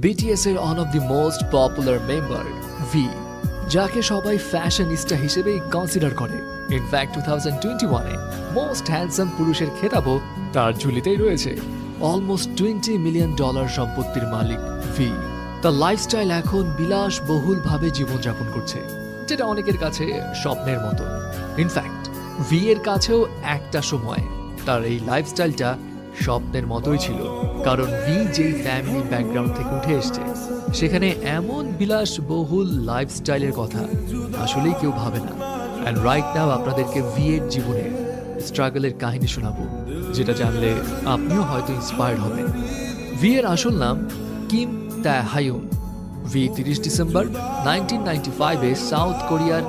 BTS এর one of the most popular member V, যাকে সবাই ফ্যাশনিস্টা হিসেবেই কনসিডার করে। ইনফ্যাক্ট 2021-এ মোস্ট হ্যান্ডসাম পুরুষের খেতাবও তার ঝুলিতেই রয়েছে। অলমোস্ট $20 মিলিয়ন সম্পত্তির মালিক ভি। তার লাইফস্টাইল এখন বিলাসবহুলভাবে জীবনযাপন করছে, যেটা অনেকের কাছে স্বপ্নের মতো। ইনফ্যাক্ট ভি এর কাছেও একটা সময় তার এই লাইফস্টাইলটা স্বপ্নের মতোই ছিল, কারণ ভি যেই ফ্যামিলি ব্যাকগ্রাউন্ড থেকে উঠে এসছে সেখানে এমন বিলাসবহুল লাইফস্টাইলের কথা আসলেই কেউ ভাবে না। অ্যান্ড রাইট নাও আপনাদেরকে ভি এর জীবনের স্ট্রাগলের কাহিনী শোনাবো, যেটা জানলে আপনিও হয়তো ইন্সপায়ার্ড হবেন। ভি এর আসল নাম কিম তাহায়ুন। ভি 30 ডিসেম্বর 1995-এ সাউথ কোরিয়ার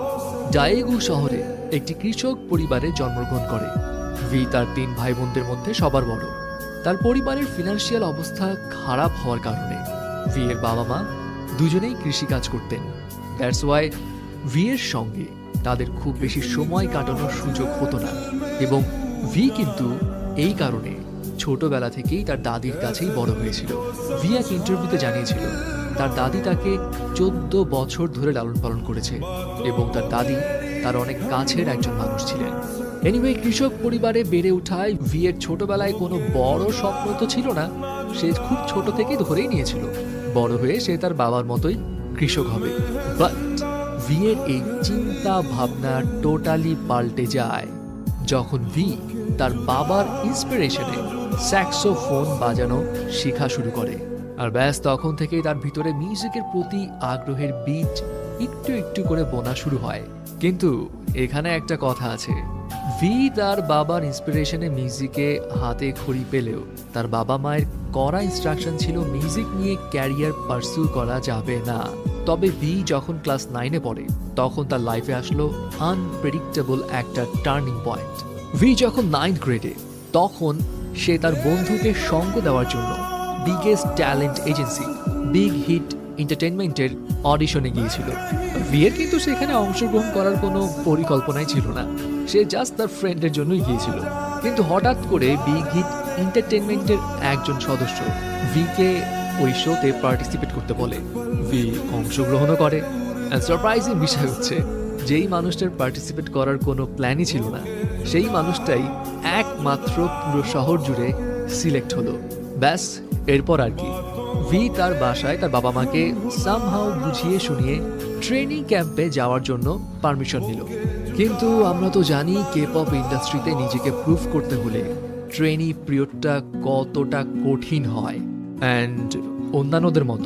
ডায়েগু শহরে একটি কৃষক পরিবারে জন্মগ্রহণ করে। ভি তার 3 ভাই বোনদের মধ্যে সবার বড়। তার পরিবারের ফিনান্সিয়াল অবস্থা খারাপ হওয়ার কারণে ভি এর বাবা মা দুজনেই কৃষিকাজ করতেন। দ্যাটস ওয়াই ভি এর সঙ্গে তাদের খুব বেশি সময় কাটানোর সুযোগ হতো না, এবং ভি কিন্তু এই কারণে ছোটবেলা থেকেই তার দাদির কাছেই বড় হয়েছিল। ভি এক ইন্টারভিউতে জানিয়েছিল তার দাদি তাকে 14 বছর ধরে লালন পালন করেছে, এবং তার দাদি তার অনেক কাছের একজন মানুষ ছিলেন। এনিওয়ে, কৃষক পরিবারে বেড়ে ওঠায় ভি এর ছোটবেলায় কোনো বড় স্বপ্ন তো ছিল না। সে খুব ছোট থেকেই ধরেই নিয়েছিল বড় হয়ে সে তার বাবার মতোই কৃষক হবে। বাট ভি এর এই চিন্তা ভাবনা টোটালি পাল্টে যায় যখন ভি তার বাবার ইন্সপিরেশনে স্যাক্সোফোন বাজানো শেখা শুরু করে। আর ব্যাস তখন থেকেই তার ভিতরে মিউজিকের প্রতি আগ্রহের বীজ একটু একটু করে বোনা শুরু হয়। কিন্তু এখানে একটা কথা আছে, ভি তার বাবার ইন্সপিরেশনে মিউজিকে হাতে খড়ি পেলেও তার বাবা মায়ের কড়া ইনস্ট্রাকশন ছিল মিউজিক নিয়ে ক্যারিয়ার পার্সু করা যাবে না। তবে ভি যখন ক্লাস 9-এ পড়ে তখন তার লাইফে আসলো আনপ্রেডিক্টেবল একটা টার্নিং পয়েন্ট। ভি যখন 9th গ্রেডে, তখন সে তার বন্ধুকে সঙ্গ দেওয়ার জন্য biggest talent agency big hit এন্টারটেইনমেন্টের অডিশনে গিয়েছিল। ভি এর কিন্তু সেখানে অংশগ্রহণ করার কোনো পরিকল্পনাই ছিল না, সে জাস্ট তার ফ্রেন্ডের জন্যই গিয়েছিল। কিন্তু হঠাৎ করে বিগ হিট এন্টারটেইনমেন্টের একজন সদস্য ভিকে ওই শোতে পার্টিসিপেট করতে বলে। ভি অংশগ্রহণও করে। অ্যান্ড সারপ্রাইজিং বিষয় হচ্ছে, যেই মানুষটার পার্টিসিপেট করার কোনো প্ল্যানই ছিল না, সেই মানুষটাই একমাত্র পুরো শহর জুড়ে সিলেক্ট হলো। ব্যাস এরপর আর কি, ভি তার বাসায় তার বাবা মাকে সামহাউ বুঝিয়ে শুনিয়ে ট্রেনিং ক্যাম্পে যাওয়ার জন্য পারমিশন নিল। কিন্তু আমরা তো জানি কে-পপ ইন্ডাস্ট্রিতে নিজেকে প্রুভ করতে হলে ট্রেনি পিরিয়ডটা কতটা কঠিন হয়। অ্যান্ড অন্যান্যদের মতো